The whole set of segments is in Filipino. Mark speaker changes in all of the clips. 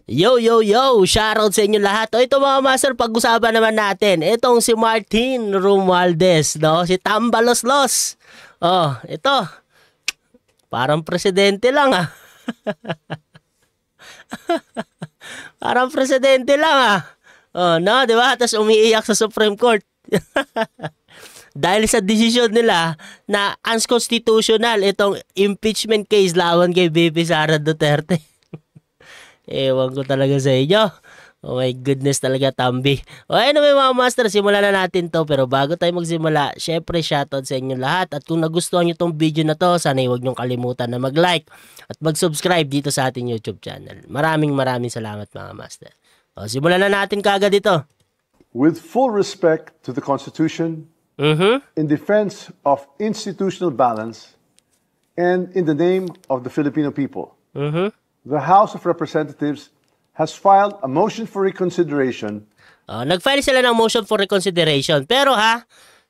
Speaker 1: Yo, yo, yo! Shoutout sa inyo lahat. O ito mga master, pag-usapan naman natin. Itong si Martin Romualdez, no? Si Tambaloslos. Oh, ito. Parang presidente lang ah. Parang presidente lang ah. Oh, no, di ba? Tapos umiiyak sa Supreme Court. Dahil sa desisyon nila na unconstitutional itong impeachment case laban kay BP Sara Duterte. Ewan ko talaga sa inyo. Oh my goodness talaga, Tambi. O anyway mga master, simulan na natin to. Pero bago tayo magsimula, syempre shoutout sa inyo lahat. At kung nagustuhan nyo tong video na to, sana huwag nyong kalimutan na mag-like at mag-subscribe dito sa ating YouTube channel. Maraming salamat mga master. O simulan na natin kagad ito.
Speaker 2: With full respect to the Constitution, in defense of institutional balance, and in the name of the Filipino people, the House of Representatives has filed a motion for reconsideration.
Speaker 1: Nag-file sila ng motion for reconsideration. Pero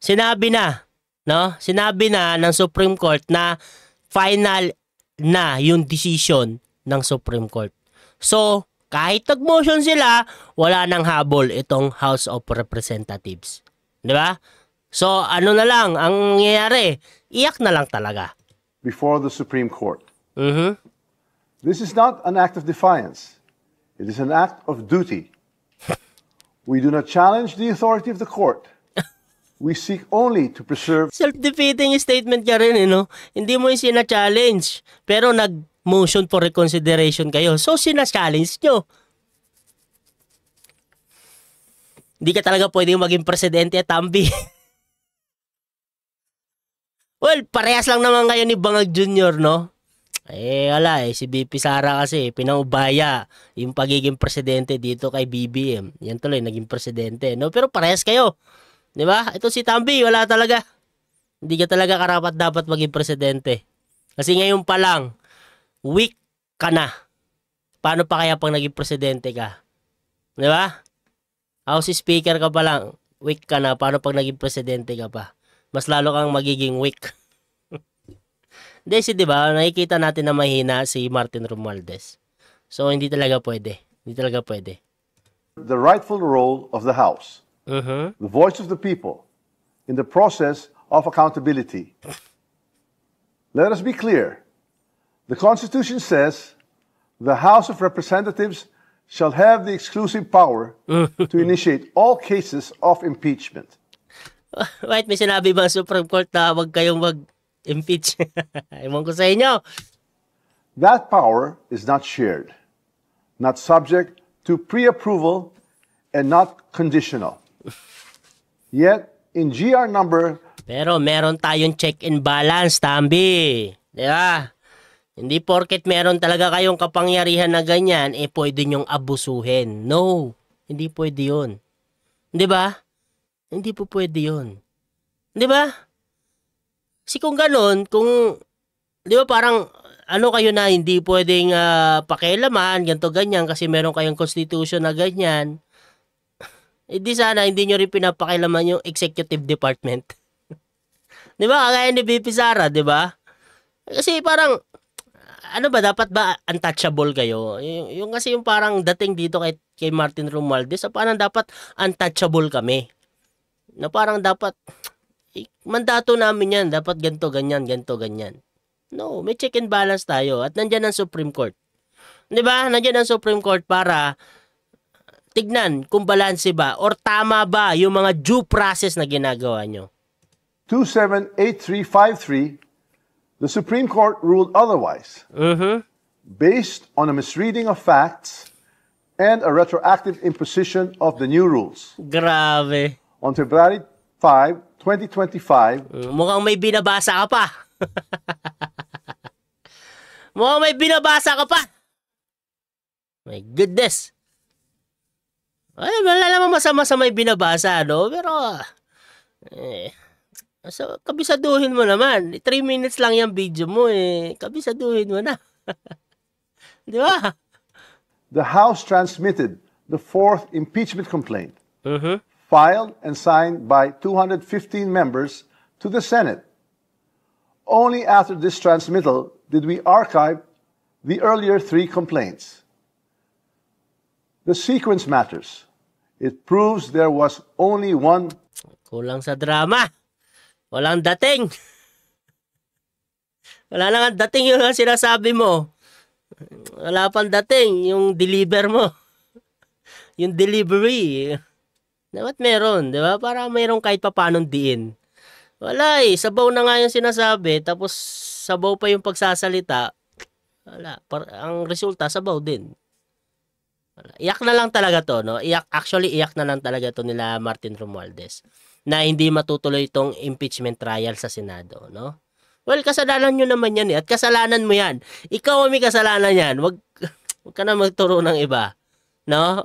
Speaker 1: sinabi na, no? Sinabi na ng Supreme Court na final na yung decision ng Supreme Court. So, kahit nag-motion sila, wala nang habol itong House of Representatives. Di ba? So, ano na lang, ang nangyayari, iyak na lang talaga.
Speaker 2: Before the Supreme Court. This is not an act of defiance. It is an act of duty. We do not challenge the authority of the court. We seek only to preserve...
Speaker 1: Self-defeating statement ka rin, no? Hindi mo yung sina-challenge. Pero nag-motion for reconsideration kayo. So, sina-challenge nyo. Hindi ka talaga pwedeng maging presidente at Tambi. Well, parehas lang naman ngayon ni Bangag Jr., no? Si BP Sara kasi, pinaubaya yung pagiging presidente dito kay BBM. Yan tuloy, naging presidente, no? Pero parehas kayo. Di ba? Ito si Tambi, wala talaga. Hindi ka talaga karapat dapat maging presidente. Kasi ngayon pa lang, weak ka na. Paano pa kaya pang naging presidente ka? Di ba? House Speaker ka pa lang, weak ka na. Paano pag naging presidente ka pa? Mas lalo kang magiging weak. Di ba? Nakikita natin na mahina si Martin Romualdez. So, hindi talaga pwede. Hindi talaga pwede.
Speaker 2: The rightful role of the House. The voice of the people in the process of accountability. Let us be clear. The Constitution says the House of Representatives shall have the exclusive power to initiate all cases of impeachment.
Speaker 1: Wait, may sinabi ba Supreme Court na wag kayong mag-impeach? Ewan ko sa inyo.
Speaker 2: That power is not shared, not subject to pre-approval, and not conditional. Yet, in GR number...
Speaker 1: Pero meron tayong check and balance, Tambi. Di ba? Hindi porket meron talaga kayong kapangyarihan na ganyan, pwede nyong abusuhin. No, hindi pwede yun. Di ba? Hindi po pwede yun. Di ba? Kasi kung ganun, di ba parang, kayo na hindi pwedeng pakialaman, ganito ganyan, kasi meron kayong constitution na ganyan, di sana hindi nyo rin pinapakialaman yung executive department. Di ba? Kagaya ni BP Sara, di ba? Kasi parang, dapat ba untouchable kayo? Yung kasi yung parang dating dito kay Martin Romualdez, parang dapat untouchable kami. Na parang dapat, mandato namin yan, dapat ganito, ganyan, ganito, ganyan. No, may check and balance tayo. At nandyan ang Supreme Court. Di ba? Nandyan ang Supreme Court para tignan kung balanse ba or tama ba yung mga due process na ginagawa nyo.
Speaker 2: 278353, the Supreme Court ruled otherwise. Based on a misreading of facts and a retroactive imposition of the new rules.
Speaker 1: Grabe.
Speaker 2: On February 5, 2025.
Speaker 1: Mukhang may binabasa ka pa. Mukhang may binabasa ka pa. My goodness. Ay, wala naman masama sa may binabasa, no? Pero, so, kabisaduhin mo naman. 3 minutes lang yung video mo, kabisaduhin mo na. Di ba?
Speaker 2: The House transmitted the 4th impeachment complaint. Filed and signed by 215 members to the Senate. Only after this transmittal did we archive the earlier 3 complaints. The sequence matters. It proves there was only one.
Speaker 1: Kulang sa drama. Walang dating. Wala lang ang dating yung sinasabi mo. Wala pang dating yung deliver mo. Yung delivery. Dapat meron, di ba? Para meron kahit pa paanong diin. Wala eh. Sabaw na nga yung sinasabi. Tapos sabaw pa yung pagsasalita. Wala. Ang resulta, sabaw din. Wala. Iyak na lang talaga to, no? Iyak na lang talaga to nila Martin Romualdez. Na hindi matutuloy itong impeachment trial sa Senado, no? Well, kasalanan nyo naman yan eh. At kasalanan mo yan. Ikaw ang may kasalanan yan. Wag ka na magturo ng iba. No?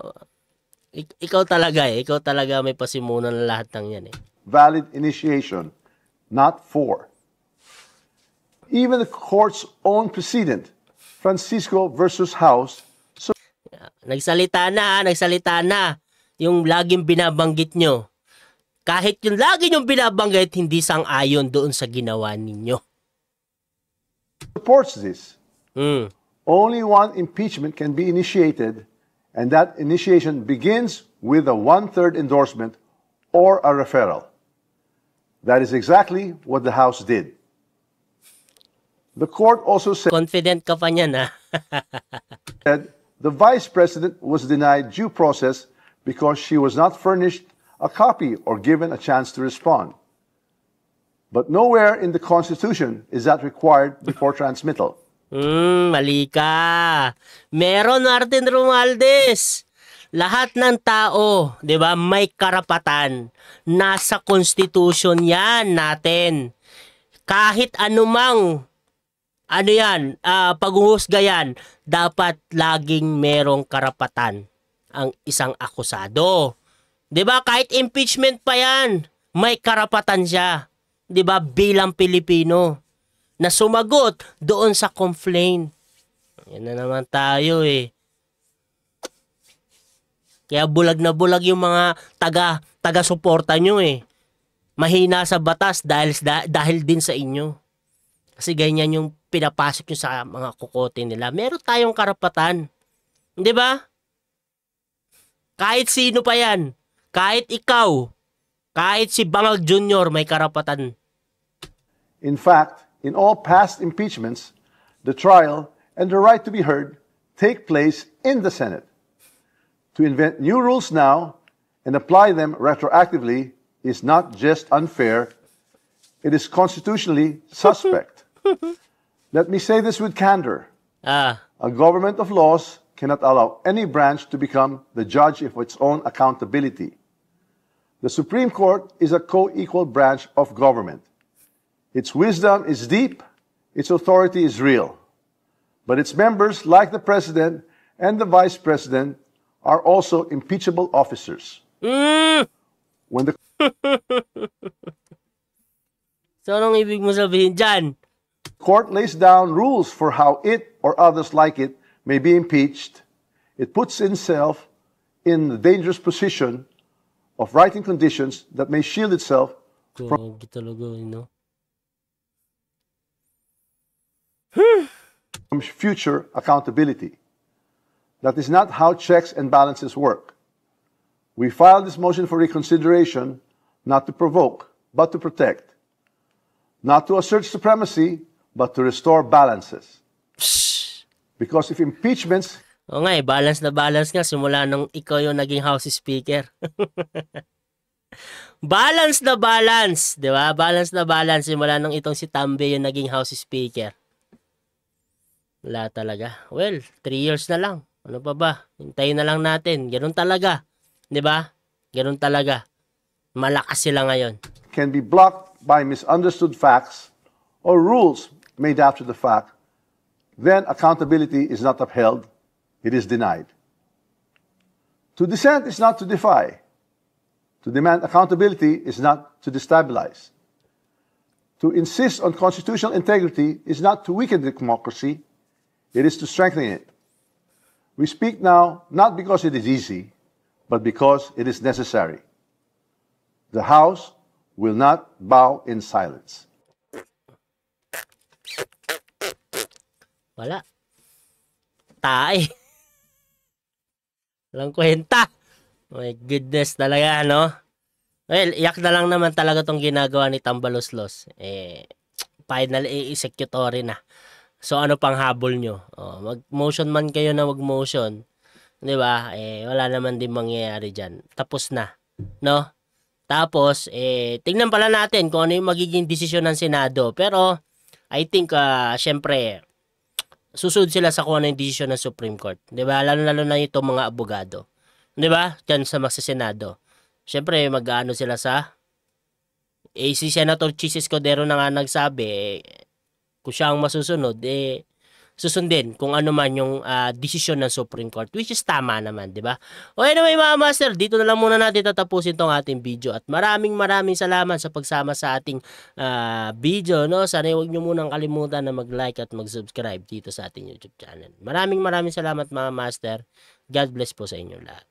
Speaker 1: Ikaw talaga eh. Ikaw talaga may pasimunan na lahat ng yan eh.
Speaker 2: Valid initiation, not for. Even the court's own precedent, Francisco versus House.
Speaker 1: Nagsalita na. Yung laging binabanggit nyo. Kahit yung lagi nyong binabanggit, hindi sang-ayon doon sa ginawa ninyo.
Speaker 2: Supports this. Only one impeachment can be initiated, and that initiation begins with a one-third endorsement or a referral. That is exactly what the House did. The court also said
Speaker 1: Confident ka pa niyan, ha?
Speaker 2: the Vice President was denied due process because she was not furnished a copy or given a chance to respond. But nowhere in the Constitution is that required before transmittal.
Speaker 1: Mali ka. Meron, Martin Romualdez. Lahat ng tao, di ba, may karapatan. Nasa Constitution yan natin. Kahit anumang, paghuhusga yan, dapat laging merong karapatan ang isang akusado. Di ba, kahit impeachment pa yan, may karapatan siya. 'Di ba, bilang Pilipino na sumagot doon sa complaint. Yan na naman tayo eh. Kaya bulag na bulag yung mga taga-suporta nyo eh. Mahina sa batas dahil din sa inyo. Kasi ganyan yung pinapasok nyo sa mga kukote nila. Meron tayong karapatan. 'Di ba? Kahit sino pa yan. Kahit ikaw. Kahit si Bangag Jr. may karapatan.
Speaker 2: In fact, in all past impeachments, the trial and the right to be heard take place in the Senate. To invent new rules now and apply them retroactively is not just unfair, it is constitutionally suspect. Let me say this with candor. A government of laws cannot allow any branch to become the judge of its own accountability. The Supreme Court is a co-equal branch of government. Its wisdom is deep, its authority is real. But its members, like the President and the Vice President, are also impeachable officers. When the
Speaker 1: So, anong ibig mo sabihin dyan?
Speaker 2: court lays down rules for how it or others like it may be impeached, it puts itself in the dangerous position of writing conditions that may shield itself from future accountability. That is not how checks and balances work. We filed this motion for reconsideration not to provoke, but to protect. Not to assert supremacy, but to restore balances. Because if impeachments
Speaker 1: O nga eh, balance na balance nga simula nung ikaw yung naging House Speaker. Balance na balance, di ba? Balance na balance simula nung itong si Tambe yung naging House Speaker. Wala talaga. Well, 3 years na lang. Ano pa ba? Hintayin na lang natin. Ganun talaga. Di ba? Ganun talaga. Malakas sila ngayon.
Speaker 2: can be blocked by misunderstood facts or rules made after the fact, then accountability is not upheld, it is denied. To dissent is not to defy. To demand accountability is not to destabilize. To insist on constitutional integrity is not to weaken democracy, it is to strengthen it. We speak now not because it is easy, but because it is necessary. The House will not bow in silence.
Speaker 1: Wala. Tae. Walang kwenta. My goodness talaga, no? Well, iyak na lang naman talaga tong ginagawa ni Tambaloslos. Final executory na. So, ano pang habol nyo? Mag-motion man kayo na mag-motion. Di ba? Wala naman din mangyayari dyan. Tapos na. No? Tapos, tingnan pala natin kung ano yung magiging desisyon ng Senado. Pero, I think, syempre, susunod sila sa kung ano yung desisyon ng Supreme Court. Di ba? Lalo-lalo na itong mga abogado. Di ba? Diyan sa Senado. Syempre, mag-ano sila sa... si Senator Chis Escudero na nga nagsabi, kung siya ang masusunod, susundin kung ano man yung desisyon ng Supreme Court, which is tama naman, di ba? O anyway mga master, dito na lang muna natin tatapusin tong ating video at maraming salamat sa pagsama sa ating video, no? Sana huwag nyo munang kalimutan na mag-like at mag-subscribe dito sa ating YouTube channel. Maraming salamat mga master. God bless po sa inyo lahat.